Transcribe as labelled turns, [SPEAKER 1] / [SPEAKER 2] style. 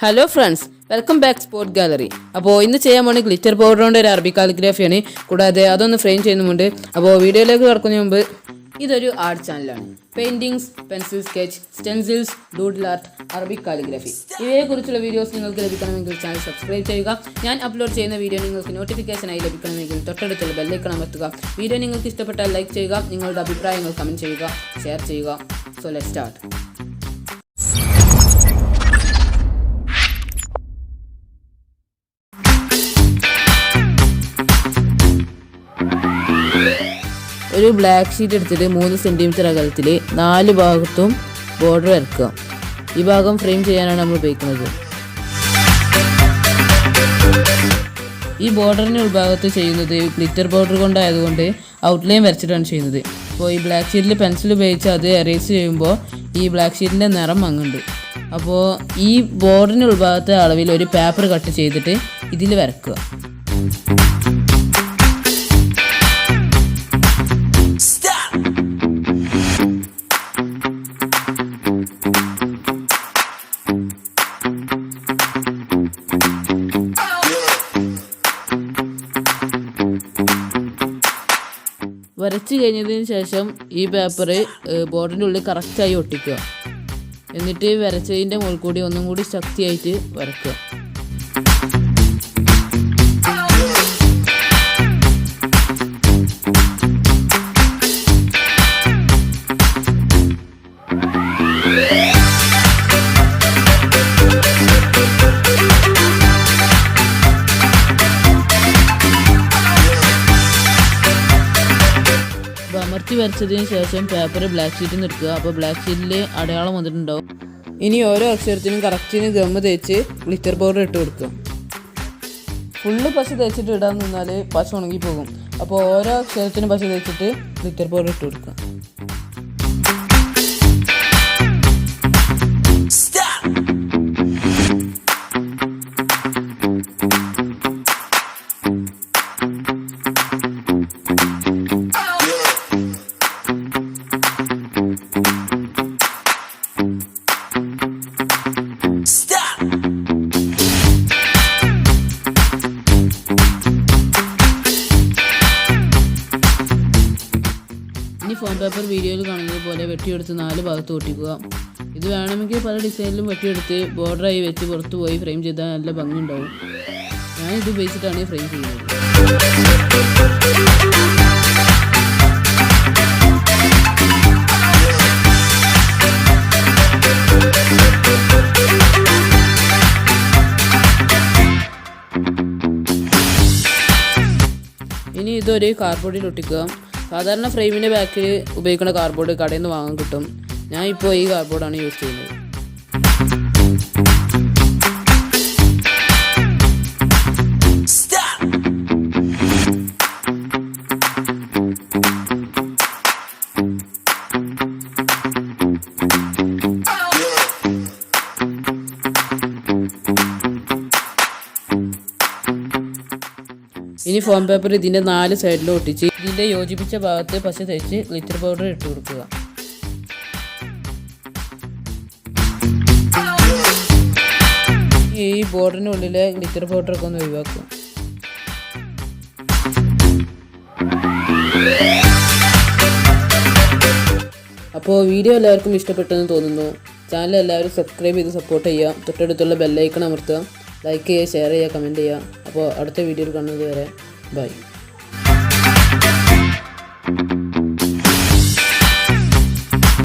[SPEAKER 1] Hello friends, welcome back sport gallery. അപ്പോൾ ഇന്ന് ചെയ്യാൻ പോകുന്ന ഗ്ലിറ്റർ പൗഡർ കൊണ്ട് ഒരു അറബിക് കാലിഗ്രാഫിയാണ്. കൂടാതെ അതൊന്ന് ഫ്രെയിം ചെയ്യുന്നുമുണ്ട്. അപ്പോൾ വീഡിയോയിലേക്ക് കടക്കുന്നതിന് മുമ്പ് ഇതൊരു ആർട്ട് ചാനലാണ്. Paintings, pencil sketch, stencils, doodle art, Arabic calligraphy ഇവയെക്കുറിച്ചുള്ള വീഡിയോസ് നിങ്ങൾക്ക് ലഭിക്കണമെങ്കിൽ ചാനൽ സബ്സ്ക്രൈബ് ചെയ്യുക. ഞാൻ അപ്ലോഡ് ചെയ്യുന്ന വീഡിയോ നിങ്ങൾക്ക് നോട്ടിഫിക്കേഷനായി ലഭിക്കണമെങ്കിൽ തൊട്ടടുത്തുള്ള ബെല്ലൈക്കൺ അമർത്തുക. വീഡിയോ നിങ്ങൾക്ക് ഇഷ്ടപ്പെട്ടാൽ ലൈക്ക് ചെയ്യുക. നിങ്ങളുടെ അഭിപ്രായങ്ങൾ കമൻറ്റ് ചെയ്യുക, ഷെയർ ചെയ്യുക. So let's start. ഒരു ബ്ലാക്ക് ഷീറ്റ് എടുത്തിട്ട് 3 സെൻറ്റിമീറ്റർ അകലത്തിൽ 4 ഭാഗത്തും ബോർഡർ വരക്കുക. ഈ ഭാഗം ഫ്രെയിം ചെയ്യാനാണ് നമ്മൾ ഉപയോഗിക്കുന്നത്. ഈ ബോർഡറിന് ഉൾഭാഗത്ത് ചെയ്യുന്നത് ഗ്ലിറ്റർ പൗഡർ കൊണ്ടായതുകൊണ്ട് ഔട്ട്ലൈൻ വരച്ചിട്ടാണ് ചെയ്യുന്നത്. അപ്പോൾ ഈ ബ്ലാക്ക് ഷീറ്റിൽ പെൻസിൽ ഉപയോഗിച്ച് അത് എറേസ് ചെയ്യുമ്പോൾ ഈ ബ്ലാക്ക് ഷീറ്റിൻ്റെ നിറം മങ്ങുന്നുണ്ട്. അപ്പോൾ ഈ ബോർഡറിന് ഉൾഭാഗത്തെ അളവിൽ ഒരു പേപ്പർ കട്ട് ചെയ്തിട്ട് ഇതിൽ വരക്കുക. വരച്ച് കഴിഞ്ഞതിന് ശേഷം ഈ പേപ്പർ ബോർഡിൻ്റെ ഉള്ളിൽ കറക്റ്റായി ഒട്ടിക്കുക. എന്നിട്ട് വരച്ചതിൻ്റെ മുകളിൽ കൂടി ഒന്നും കൂടി ശക്തിയായിട്ട് വരക്കുക. അമർത്തി വരച്ചതിന് ശേഷം പേപ്പർ ബ്ലാക്ക് ഷീറ്റിൽ നിന്ന് എടുക്കുക. അപ്പോൾ ബ്ലാക്ക് ഷീറ്റിൽ അടയാളം വന്നിട്ടുണ്ടാവും. ഇനി ഓരോ അക്ഷരത്തിനും കറക്റ്റിന് ഗമ്മ് തേച്ച് ഗ്ലിറ്റർ പൗഡർ ഇട്ട് കൊടുക്കുക. ഫുള്ള് പശ തേച്ചിട്ട് ഇടാൻ നിന്നാൽ പശ ഉണങ്ങി പോകും. അപ്പോൾ ഓരോ അക്ഷരത്തിനും പശ തേച്ചിട്ട് ഗ്ലിറ്റർ പൗഡർ ഇട്ട് കൊടുക്കുക. ഇനി ഫോം പേപ്പർ വീഡിയോയിൽ കാണുന്നത് പോലെ വെട്ടിയെടുത്ത് 4 ഭാഗത്ത് ഒട്ടിക്കുക. ഇത് വേണമെങ്കിൽ പല ഡിസൈനിലും വെട്ടിയെടുത്ത് ബോർഡറായി വെച്ച് പുറത്ത് പോയി ഫ്രെയിം ചെയ്താൽ നല്ല ഭംഗിയുണ്ടാവും. ഞാനിത് ഉപയോഗിച്ചിട്ടാണ് ഫ്രെയിം ചെയ്യുന്നത്. ഇനി ഇതൊരു കാർഡ്ബോർഡിൽ ഒട്ടിക്കുക. സാധാരണ ഫ്രെയിമിൻ്റെ ബാക്കിൽ ഉപയോഗിക്കുന്ന കാർഡ്ബോർഡ് കടയിൽ നിന്ന് വാങ്ങാൻ കിട്ടും. ഞാൻ ഇപ്പോൾ ഈ കാർഡ്ബോർഡാണ് യൂസ് ചെയ്യുന്നത്. ഇനി ഫോം പേപ്പർ ഇതിൻ്റെ 4 സൈഡിലും ഒട്ടിച്ച് ഇതിൻ്റെ യോജിപ്പിച്ച ഭാഗത്ത് പശ തേച്ച് ഗ്ലിറ്റർ പൗഡർ ഇട്ട് കൊടുക്കുക. ഈ ബോർഡറിനുള്ളിലെ ഗ്ലിറ്റർ പൗഡറൊക്കെ ഒന്ന് ഒഴിവാക്കുക. അപ്പോൾ വീഡിയോ എല്ലാവർക്കും ഇഷ്ടപ്പെട്ടെന്ന് തോന്നുന്നു. ചാനൽ എല്ലാവരും സബ്സ്ക്രൈബ് ചെയ്ത് സപ്പോർട്ട് ചെയ്യുക. തൊട്ടടുത്തുള്ള ബെല്ലൈക്കൺ അമർത്തുക. ലൈക്ക് ചെയ്യുക, ഷെയർ ചെയ്യുക, കമൻറ്റ് ചെയ്യുക. അപ്പോൾ അടുത്ത വീഡിയോയിൽ കാണുന്നത് വരെ ബൈ.